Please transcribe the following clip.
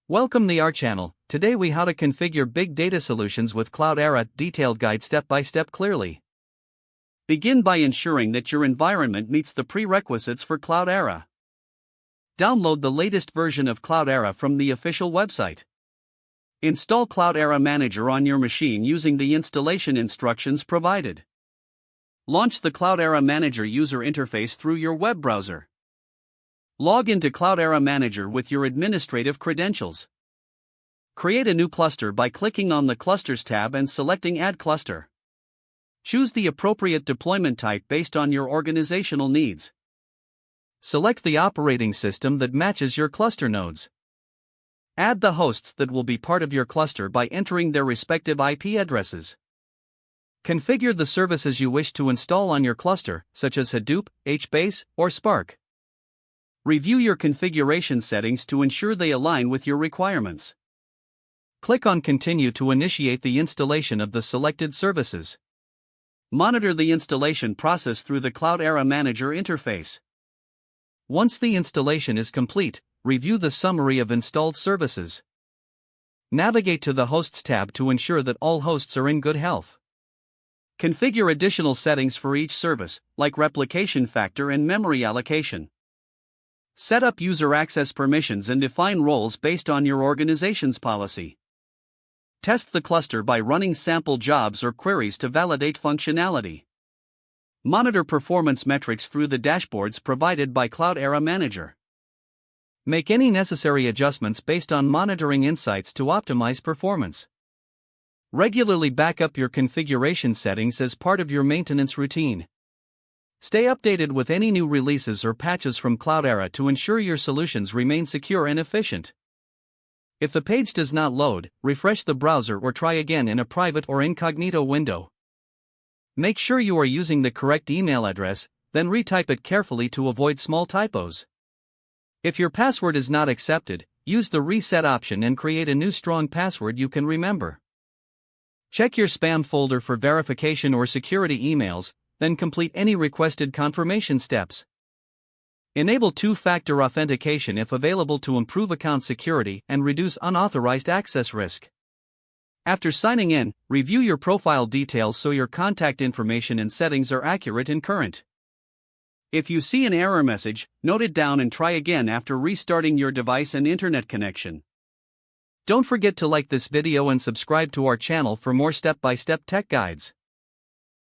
Welcome to our channel. Today we how to configure big data solutions with Cloudera. Detailed guide step by step clearly. Begin by ensuring that your environment meets the prerequisites for Cloudera. Download the latest version of Cloudera from the official website. Install Cloudera Manager on your machine using the installation instructions provided. Launch the Cloudera Manager user interface through your web browser. Log into Cloudera Manager with your administrative credentials. Create a new cluster by clicking on the Clusters tab and selecting Add Cluster. Choose the appropriate deployment type based on your organizational needs. Select the operating system that matches your cluster nodes. Add the hosts that will be part of your cluster by entering their respective IP addresses. Configure the services you wish to install on your cluster, such as Hadoop, HBase, or Spark. Review your configuration settings to ensure they align with your requirements. Click on Continue to initiate the installation of the selected services. Monitor the installation process through the Cloudera Manager interface. Once the installation is complete, review the summary of installed services. Navigate to the Hosts tab to ensure that all hosts are in good health. Configure additional settings for each service, like replication factor and memory allocation. Set up user access permissions and define roles based on your organization's policy. Test the cluster by running sample jobs or queries to validate functionality. Monitor performance metrics through the dashboards provided by Cloudera Manager. Make any necessary adjustments based on monitoring insights to optimize performance. Regularly back up your configuration settings as part of your maintenance routine. Stay updated with any new releases or patches from Cloudera to ensure your solutions remain secure and efficient. If the page does not load, refresh the browser or try again in a private or incognito window. Make sure you are using the correct email address, then retype it carefully to avoid small typos. If your password is not accepted, use the reset option and create a new strong password you can remember. Check your spam folder for verification or security emails, then complete any requested confirmation steps. Enable two-factor authentication if available to improve account security and reduce unauthorized access risk. After signing in, review your profile details so your contact information and settings are accurate and current. If you see an error message, note it down and try again after restarting your device and internet connection. Don't forget to like this video and subscribe to our channel for more step-by-step tech guides.